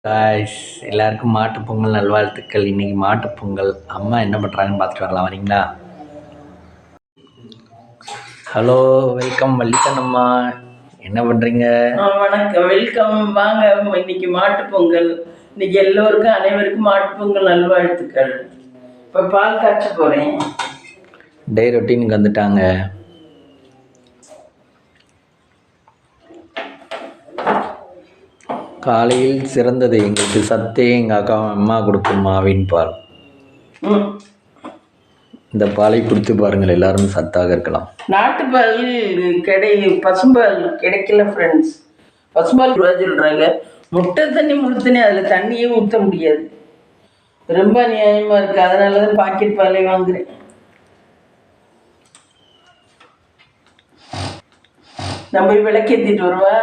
Guys எல்லாருக்கும் மாட்டுப் பொங்கல் நல்வாழ்த்துக்கள். இன்னைக்கு மாட்டுப் பொங்கல். அம்மா என்ன பண்ணுறாங்கன்னு பார்த்துட்டு வரலாம், வரீங்களா? Hello, welcome Vallikannamma. என்ன பண்ணுறீங்க? வணக்கம், வெல்கம். வாங்க, இன்னைக்கு மாட்டுப் பொங்கல். இன்னைக்கு எல்லோருக்கும் அனைவருக்கும் மாட்டுப் பொங்கல் நல்வாழ்த்துக்கள். இப்போ பால் காய்ச்ச போகிறேன். டே ரொட்டீனுக்கு வந்துட்டாங்க. காலையில் சிறந்தது எங்களுக்கு சத்தே எங்கள் அக்கா அம்மா கொடுக்கும் மாவின் பால். இந்த பாலை குடித்து பாருங்கள், எல்லாரும் சத்தாக இருக்கலாம். நாட்டுப்பால் பசும்பால் கிடைக்கல ஃப்ரெண்ட்ஸ். பசும்பால் சொல்கிறாங்க. முட்டை தண்ணி முழுத்தனே, அதில் தண்ணியே ஊற்ற முடியாது. ரொம்ப நியாயமாக இருக்குது. அதனால தான் பாக்கெட் பாலே வாங்குறேன். நம்ம போய் விளக்கேற்றிட்டு வருவா.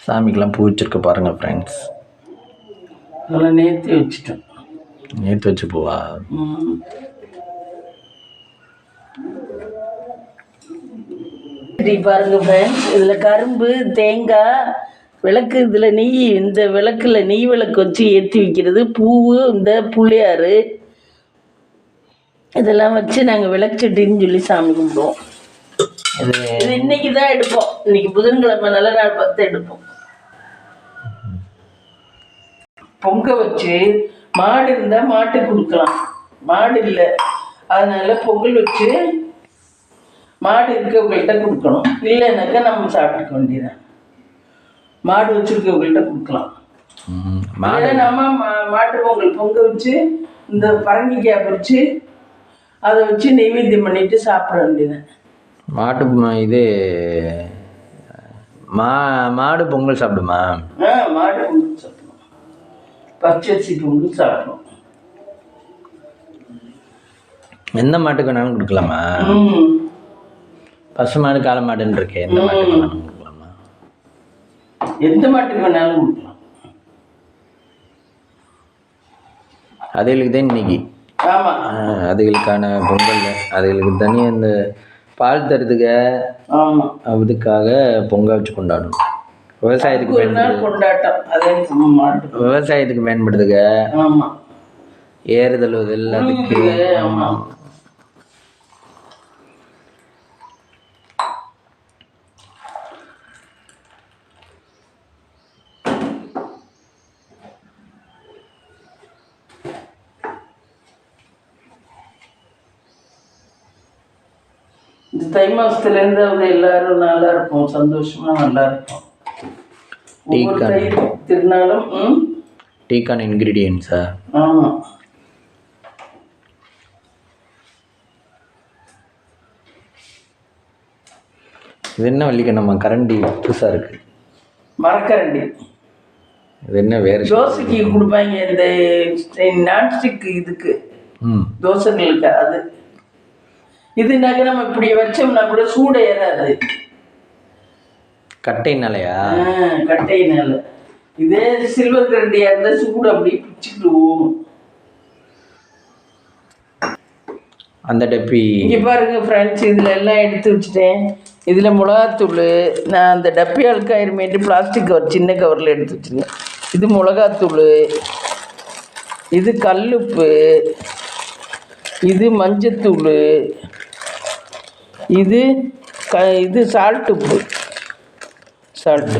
சாமிக்கெல்லாம் பூ வச்சிருக்க பாருங்க ஃப்ரெண்ட்ஸ். அதெல்லாம் நேர்த்தி வச்சுட்டோம். நேற்று வச்சு பூவா? பாருங்க ஃப்ரெண்ட்ஸ், இதில் கரும்பு, தேங்காய், விளக்கு, இதில் நெய், இந்த விளக்கில் நெய் விளக்கு வச்சு ஏற்றி வைக்கிறது, பூவு, இந்த புள்ளையார், இதெல்லாம் வச்சு நாங்கள் விளக்குச்சட்டின்னு சொல்லி சாமி கும்பிடுவோம். இது இன்னைக்கு தான் எடுப்போம். இன்னைக்கு புதன்கிழமை, நல்ல நாள் பார்த்து எடுப்போம். பொங்க வச்சு மாடு இருந்தால் மாட்டுக்கு கொடுக்கலாம். மாடு இல்லை, அதனால பொங்கல் வச்சு மாடு இருக்கவங்கள்ட்ட கொடுக்கணும். இல்லைன்னாக்கா நம்ம சாப்பிட்டுக்க வேண்டியதான். மாடு வச்சுருக்கவங்கள்ட்ட கொடுக்கலாம். நம்ம மாட்டு பொங்கல் பொங்க வச்சு இந்த பரங்கிக்காய் பறித்து அதை வச்சு நெய்வேத்தியம் பண்ணிட்டு சாப்பிட வேண்டியதான். இது மாடு பொங்கல் சாப்பிடுமா? மாடு பொங்கல் சாப்பிடுவோம். பச்சரிசி பொங்கல் சாப்பிடுவோம். எந்த மாட்டுக்கு வேணாலும் கொடுக்கலாமா? பசு மாடு, காளை மாடுன்னு இருக்கு. எந்த மாட்டுக்கு வேணாலும் கொடுக்கலாமா? எந்த மாட்டுக்கு வேணாலும் கொடுக்கலாம். அதுகளுக்கு தான் இன்னைக்கு. ஆமாம், அதுகளுக்கான பொங்கல். அதுகளுக்கு தனியாக இந்த பால் தருதுக்கு. ஆமாம், அதுக்காக பொங்கல் வச்சு கொண்டாடணும். விவசாயத்துக்கு கொண்டாட்டம். அதே விவசாயத்துக்கு பயன்படுதுங்க. ஆமாம், ஏறுதல் அதுக்கு. ஆமாம். இந்த தை மாசத்துலேருந்து அவங்க எல்லாரும் நல்லா இருப்போம், சந்தோஷமா நல்லா இருப்போம். திருநாளும் டீக்கான இன்கிரீடியன்ஸா? ஆமாம். இது என்ன வள்ளிக்கண்ணம்மா கரண்டி புதுசாக இருக்கு? மரக்கரண்டி. இது என்ன வேறு? தோசைக்கு கொடுப்பாங்க, இந்த நான்ஸ்டிக் இதுக்கு, தோசைகளுக்கு. அது இதுனாக்க நம்ம இப்படி வச்சோம்னா கூட சூடு ஏறாது. கட்டைனாலையா? கட்டைனால. இதே சில்வர் கரண்டியாக இருந்தால் சூடு அப்படி பிச்சுக்கிட்டு போகும். அந்த டப்பி இங்கே பாருங்க ஃப்ரெண்ட்ஸ், இதில் எல்லாம் எடுத்து வச்சுட்டேன். இதில் மிளகாத்தூள், நான் அந்த டப்பி அழுக்காயிருமேட்டு பிளாஸ்டிக் கவர் சின்ன கவரில் எடுத்து வச்சுருக்கேன். இது மிளகாத்தூள், இது கல்லுப்பு, இது மஞ்சத்தூள், இது சால்ட் உப்பு. சால்ட்டு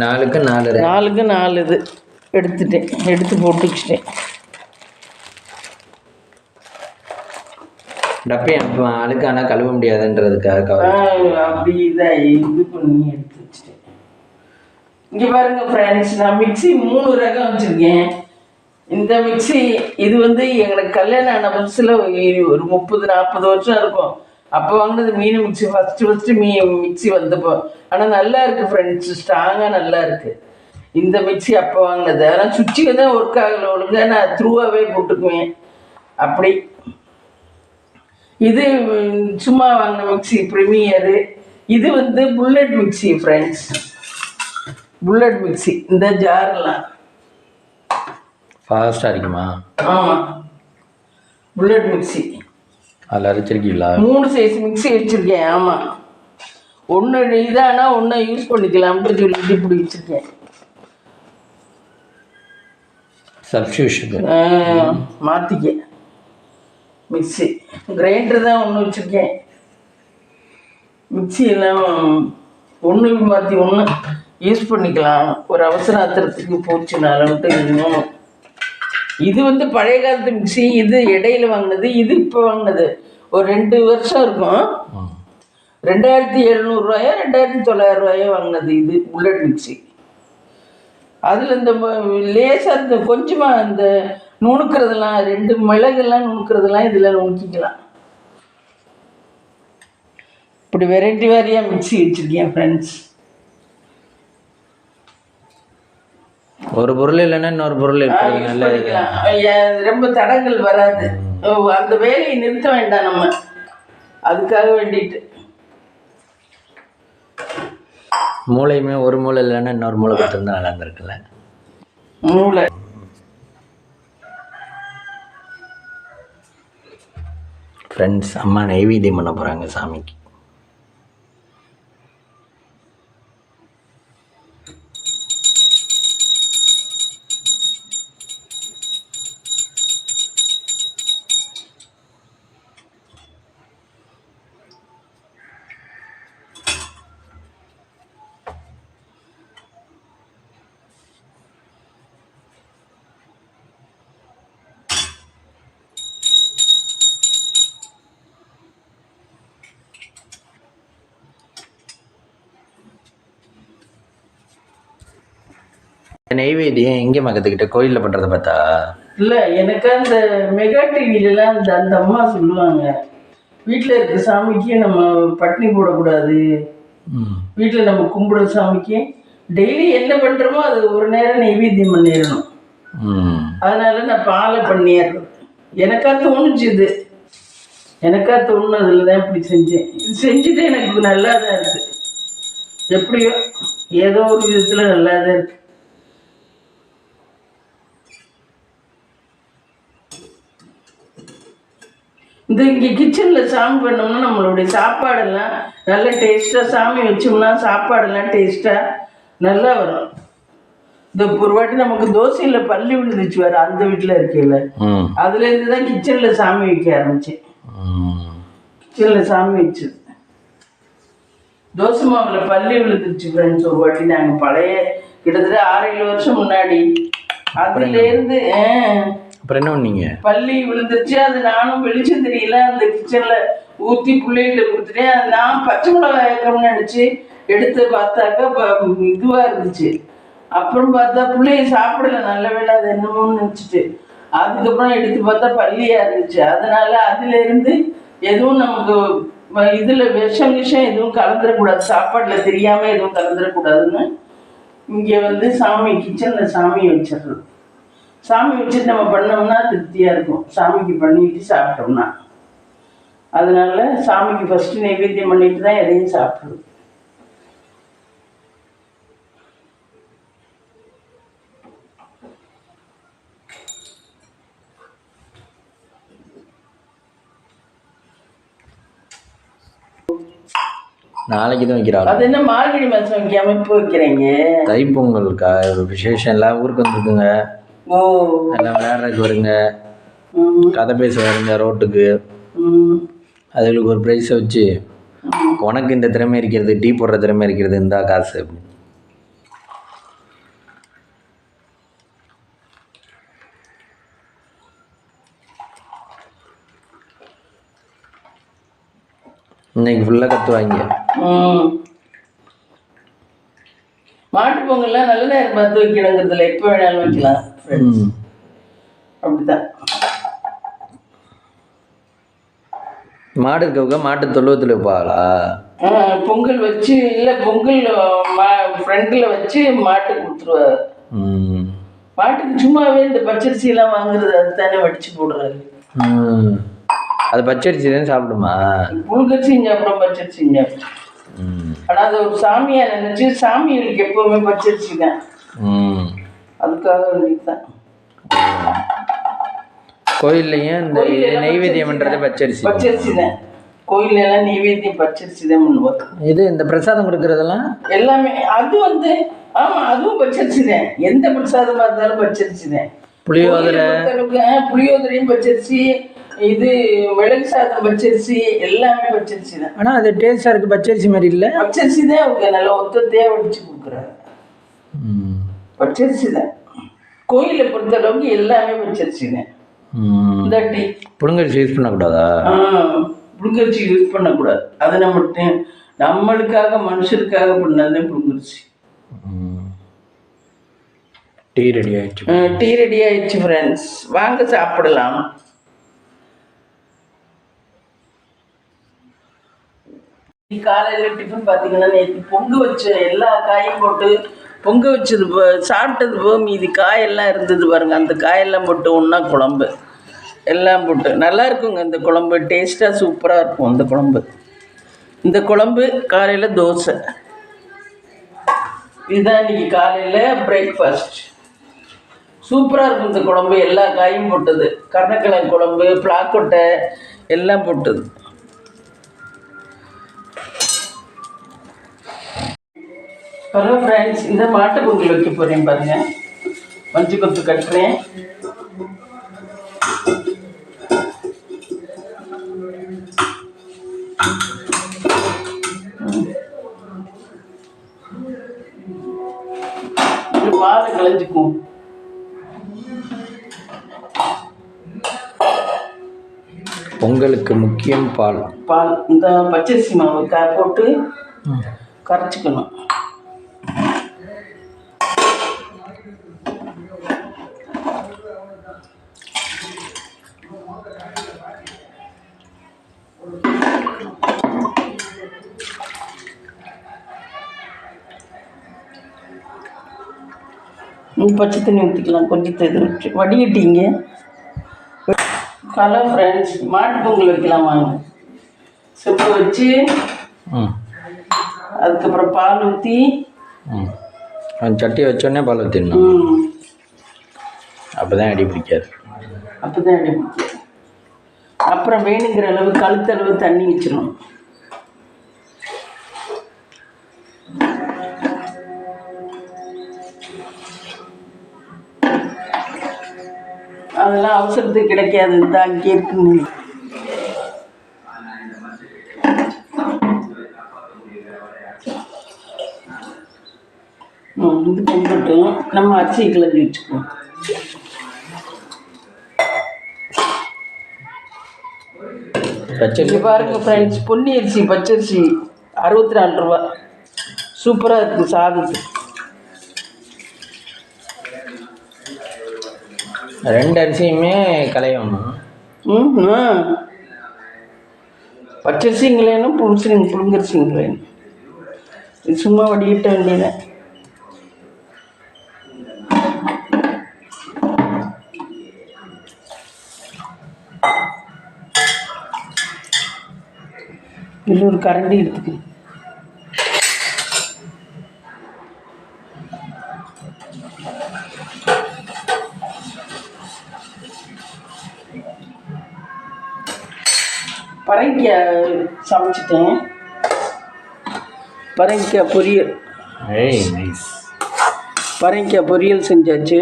4க்கு 4 இது எடுத்து போட்டு வச்சுட்டேன். டப்பி அழுக்கானா கழுவ முடியாதுன்றதுக்காக அப்படி இதான் இது பண்ணி எடுத்து வச்சுட்டேன். இங்கே பாருங்க ஃப்ரெண்ட்ஸ், நான் மிக்சி 3 ரகம் வச்சுருக்கேன். இந்த மிக்சி இது எங்களுக்கு கல்யாணம் ஆன புதுசில் ஒரு 30-40 வருஷம் இருக்கும். அப்போ வாங்கினது மீன் மிக்சி. ஃபஸ்ட்டு மிக்சி வந்தப்போ. ஆனால் நல்லா இருக்குது ஃப்ரெண்ட்ஸ், ஸ்ட்ராங்காக நல்லா இருக்குது. இந்த மிக்சி அப்போ வாங்கினது. ஆனால் சுவிட்சுக்கு தான் ஒர்க் ஆகலை ஒழுங்காக. நான் த்ரூவாகவே போட்டுக்குவேன் அப்படி. இது சும்மா வாங்கின மிக்சி ப்ரீமியரு. இது bullet mixie friends. Bullet mixie. இந்த ஜாரெல்லாம் ஃபாஸ்ட்டாக இருக்குமா? ஆமாம், புல்லட் மிக்ஸி. அதில் அரைச்சிருக்கீங்களா? 3 சைஸ் மிக்ஸி வச்சுருக்கேன். ஆமாம், ஒன்று இதானா ஒன்றை யூஸ் பண்ணிக்கலாம்னு சொல்லிட்டு இப்படி வச்சுருக்கேன். சப்ஸ்டியூஷன் மாற்றிக்க. மிக்ஸி கிரைண்டர் தான் ஒன்று வச்சுருக்கேன். மிக்ஸி எல்லாம் ஒன்று மாற்றி ஒன்று யூஸ் பண்ணிக்கலாம். ஒரு அவசர ஆத்திரத்துக்கு போச்சுனாலும்ட்டு இன்னும் இது வந்து பழைய காலத்து மிக்ஸி. இது இடையில வாங்கினது, இது இப்போ வாங்கினது. ஒரு 2 வருஷம் இருக்கும். 2700 2900 வாங்கினது இது புல்லட் மிக்ஸி. அதில் இந்த லேசாக இந்த கொஞ்சமாக இந்த நுணுக்கிறதெல்லாம் 2 மிளகுலாம் நுணுக்கிறதெல்லாம் இதில் நுணுக்கிக்கலாம். இப்படி வெரைட்டி வாரியாக மிக்ஸி வச்சுருக்கேன் ஃப்ரெண்ட்ஸ். ஒரு பொருள் இல்லைன்னா இன்னொரு பொருள் நல்ல ரொம்ப தடங்கள் வராது. அந்த வேலையை நிறுத்த வேண்டாம் நம்ம, அதுக்காக வேண்டிட்டு. மூளையுமே ஒரு மூளை இல்லைன்னா இன்னொரு மூளை கொடுத்துருந்தா நல்லா இருந்திருக்குல்ல. மூளை ஃப்ரெண்ட்ஸ், அம்மா நைவேத்தியம் பண்ண போகிறாங்க சாமிக்கு. நெய்வேத்தியம் எங்கேம்மா கற்றுக்கிட்ட? கோயிலில் பண்ணுறத பார்த்தா? இல்லை, எனக்கு அந்த மெகா டிவிலலாம் அந்த அம்மா சொல்லுவாங்க, வீட்டில் இருக்க சாமிக்கு நம்ம பட்னி போடக்கூடாது, வீட்டில் நம்ம கும்பிடுற சாமிக்கு டெய்லி என்ன பண்ணுறோமோ அது ஒரு நேரம் நெய்வேத்தியம் பண்ணிடணும். அதனால நான் பாலை பண்ணிடுறேன். எனக்கா தோணுச்சு, எனக்கா தோணுனதுல தான் இப்படி செஞ்சேன். இது செஞ்சுட்டு எனக்கு நல்லா தான் இருக்குது. எப்படியோ ஏதோ ஒரு விதத்தில் நல்லா தான் இருக்குது. இந்த இங்கே கிச்சனில் சாமி பண்ணோம்னா நம்மளுடைய சாப்பாடெல்லாம் நல்ல டேஸ்ட்டாக, சாமி வச்சோம்னா சாப்பாடெல்லாம் டேஸ்ட்டாக நல்லா வரும். இந்த ஒரு வாட்டி நமக்கு தோசையில் பள்ளி விழுந்துச்சு வேறு, அந்த வீட்டில் இருக்கையில் அதுலேருந்து தான் கிச்சனில் சாமி வைக்க ஆரம்பித்தேன். கிச்சனில் சாமி வச்சது தோசை மாவில் பள்ளி விழுந்துச்சு ஃப்ரெண்ட்ஸ். ஒரு வாட்டி நாங்கள் பழைய கிட்டத்தட்ட 6-7 வருஷம் முன்னாடி அதுலேருந்து அப்புறம் என்ன பண்ணீங்க? பள்ளி விழுந்துருச்சு. அது நானும் வெளிச்சம் தெரியல, அந்த கிச்சனில் ஊற்றி பிள்ளைகிட்ட கொடுத்துட்டேன். அது நான் பச்சை மிளகாய் ஏக்கம்னு நினச்சி எடுத்து பார்த்தாக்கா இதுவாக இருந்துச்சு. அப்புறம் பார்த்தா பிள்ளைய சாப்பிடல, நல்ல வேலை அது என்னமோன்னு நினச்சிட்டு. அதுக்கப்புறம் எடுத்து பார்த்தா பள்ளியாக இருந்துச்சு. அதனால அதுலேருந்து எதுவும் நமக்கு இதில் விஷம் எதுவும் கலந்துடக்கூடாது, சாப்பாட்டில் தெரியாமல் எதுவும் கலந்துடக்கூடாதுன்னு இங்கே வந்து சாமி கிச்சனில் சாமி வச்சிடுறது. சாமி வச்சுட்டு நம்ம பண்ணோம்னா திருப்தியாக இருக்கும், சாமிக்கு பண்ணிட்டு சாப்பிட்டோம்னா. அதனால சாமிக்கு ஃபஸ்ட்டு நைவேத்தியம் பண்ணிட்டு தான் எதையும் சாப்பிடுறது. நாளைக்கு தான் வைக்கிறாங்க. அது என்ன மார்கழி மாதம் வைக்காம இப்போ வைக்கிறீங்க? தைப்பொங்கலுக்கா ஒரு விசேஷம், எல்லாம் ஊருக்கு வந்துருக்குங்க. ஓ, எல்லாம் விளையாடுறதுக்கு வருங்க, கதை பேச வருங்க ரோட்டுக்கு. அதுகளுக்கு ஒரு ப்ரைஸை வச்சு, உனக்கு இந்த திறமை இருக்கிறது, டீ போடுற திறமை இருக்கிறது, இந்தா காசு அப்படின்னு. இன்னைக்கு ஃபுல்லாக கற்றுவாங்க. மாட்டு பொங்கல்லாம் நல்ல நேரம் பார்த்து வைக்கணுங்கிறதுல எப்போ வேணாலும் வைக்கலாம். அப்படிதான். மாடு இருக்கவங்க மாட்டு தொழுவத்தில் வைப்பாங்களா? பொங்கல் வச்சு, இல்லை பொங்கல் ஃப்ரண்டில் வச்சு மாட்டு கொடுத்துருவாரு. மாட்டுக்கு சும்மாவே இந்த பச்சரிசியெல்லாம் வாங்குறது, அது தானே வடிச்சு போடுறாரு. அது பச்சரிசி தான் சாப்பிடுமா? புழுக்கரிசி சாப்பிடும், பச்சரிசி சாப்பிடும். ஆனால் அது ஒரு சாமியாக நினச்சி சாமிகளுக்கு எப்போவுமே பச்சரிசி தான். அதுக்காக வேண்டிதான் கோயில்லையும் இந்த நெய்வேத்தியம் பண்ணுறது பச்சரிசி தான். கோயிலெல்லாம் நெய்வேத்தியம் பச்சரிசி தான் பண்ணுவாங்க. இது இந்த பிரசாதம் கொடுக்குறதெல்லாம் எல்லாமே அது வந்து ஆமாம், அதுவும் பச்சரிசி தான். எந்த பிரசாதமாக இருந்தாலும் பச்சரிசி தான். புளியோதரையும் பச்சரிசி, இது மிளகு சாதம் பச்சரிசி, எல்லாமே பச்சரிசி தான். ஆனால் அது டேஸ்டாக இருக்குது. பச்சரிசி மாதிரி இல்லை, பச்சரிசி தான். அவங்க நல்லா ஒத்தத்தையாக வடிச்சு கொடுக்குறாங்க. பச்சரிசி தான். கோயிலை பொறுத்தளவுக்கு எல்லாமே பச்சரிசி தான். இந்த டீ புழுங்கரிசி யூஸ் பண்ணக்கூடாதா? புழுங்கரிசி யூஸ் பண்ணக்கூடாது. அது நம்மளுக்காக மனுஷருக்காக பண்ணாதான் புழுங்கரிசி. டீ ரெடி ஆயிடுச்சு. டீ ரெடி ஆயிடுச்சு ஃப்ரெண்ட்ஸ், வாங்க சாப்பிடலாம். காலையில் டிஃபன் பார்த்தீங்கன்னா நேற்று பொங்க வச்ச எல்லா காயும் போட்டு பொங்க வச்சது சாப்பிட்டது போக மீதி காயெல்லாம் இருந்தது பாருங்கள். அந்த காயெல்லாம் போட்டு ஒன்றா குழம்பு எல்லாம் போட்டு நல்லா இருக்குங்க. இந்த குழம்பு டேஸ்ட்டாக சூப்பராக இருக்கும். இந்த குழம்பு காலையில் தோசை. இதுதான் இன்றைக்கி காலையில் பிரேக்ஃபாஸ்ட். சூப்பராக இருக்கும் இந்த குழம்பு. எல்லா காயும் போட்டது, கருணக்கிழங்கு குழம்பு, பிளாக்கொட்டை எல்லாம் போட்டது. ஹலோ ஃப்ரெண்ட்ஸ், இந்த மாட்டு பொங்கல் வைக்க போகிறேன் பாருங்கள். மஞ்சள் கொத்து கட்டுறேன். பாலை களைஞ்சிக்கும். பொங்கலுக்கு முக்கியம் பால். இந்த பச்சரிசி மாவு போட்டு கரைச்சிக்கணும். பச்சை தண்ணி ஊற்றிக்கலாம். கொஞ்சம் வச்சு வடிகட்டிங்க. ஹலோ ஃப்ரெண்ட்ஸ், மாட்டு பொங்கல் வைக்கலாம் வாங்க. செப்பு வச்சு அதுக்கப்புறம் பால் ஊற்றி சட்டி வச்சோடனே பால் ஊற்றிடணும். அப்போ தான் அடி பிடிக்காது. அப்புறம் வேணுங்கிற அளவு கழுத்தளவு தண்ணி வச்சிடணும். அதெல்லாம் அவசரத்துக்கு கிடைக்காது. இந்த அங்கே இருக்குங்க. இது பொங்கட்டும். நம்ம அரிசி கிளம்பி வச்சுக்குவோம். பச்சரிசி பாருங்க ஃப்ரெண்ட்ஸ், பொன்னி அரிசி பச்சரிசி 64 ரூபா. சூப்பராக இருக்குது சாதத்துக்கு. 2 அரிசியுமே கலையணும். பச்சரிசிங்களையும் புழுங்கரிசிங்களையும் இது சும்மா வடிகிட்ட வேண்டியதான். இதில் ஒரு கரண்டி எடுத்துக்கு. பரங்கிக்காய் சமைச்சிட்டேன். பரங்கிக்காய் பொரியல். பரங்கிக்காய் பொரியல் செஞ்சாச்சு.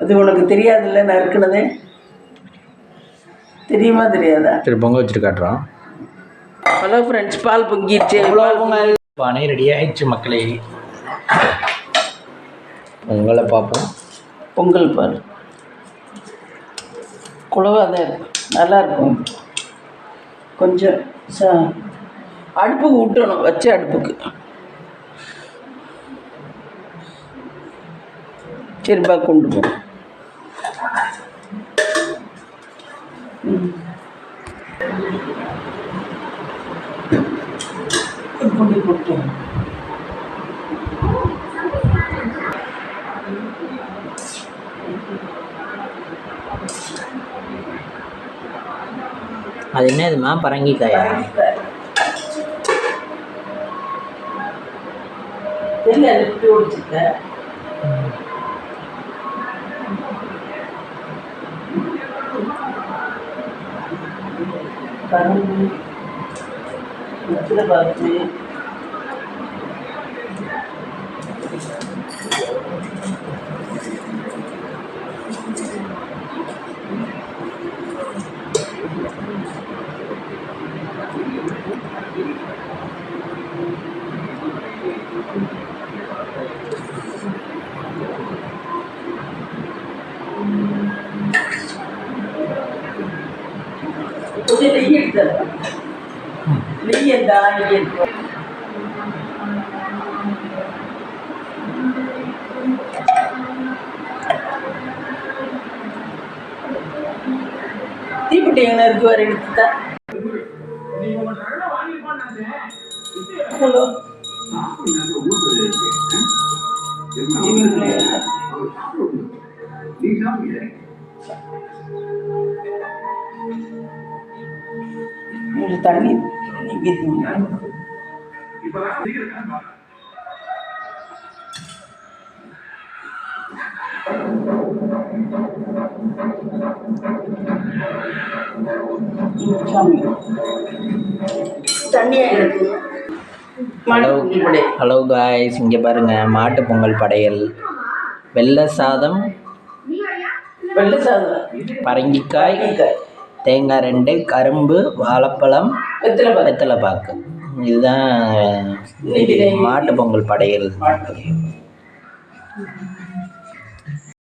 அது உனக்கு தெரியாதுல்ல, நான் இருக்கிறதே தெரியுமா தெரியாதா? சரி, பொங்க வச்சுட்டு காட்டுறோம். ஹலோ ஃப்ரெண்ட்ஸ், பால் பொங்கிடுச்சு. பானை ரெடி ஆயிடுச்சு மக்களே. பொங்கலை பார்ப்போம். பொங்கல் பால் குழவாக தான் இருக்கும், நல்லாயிருக்கும். கொஞ்சம் அடுப்புக்கு விட்டணும், வச்ச அடுப்புக்கு. சரிப்பா, கொண்டு போ. கொண்டு கொடுத்தோம். அது என்னதுமா பரங்கிக்காயா? இல்லை விட்டு ஓடிச்சுட்டேன். கரும்பு வெற்றிலை பாக்கு கொஞ்சம் நெய் எடுத்துறேன். நெய் எந்தா நெய் எடுத்து தீப்பெட்டி எங்கே இருக்கு வர எடுத்துட்டா. ஹலோ தண்ணி ஹலோ காய்ஸ், இங்கே பாருங்கள் மாட்டு பொங்கல் படையல். வெள்ளை சாதம், பரங்கிக்காய், தேங்காய் 2, கரும்பு, வாழைப்பழம், வெத்தலை பாக்கு. இதுதான் மாட்டு பொங்கல் படையல்.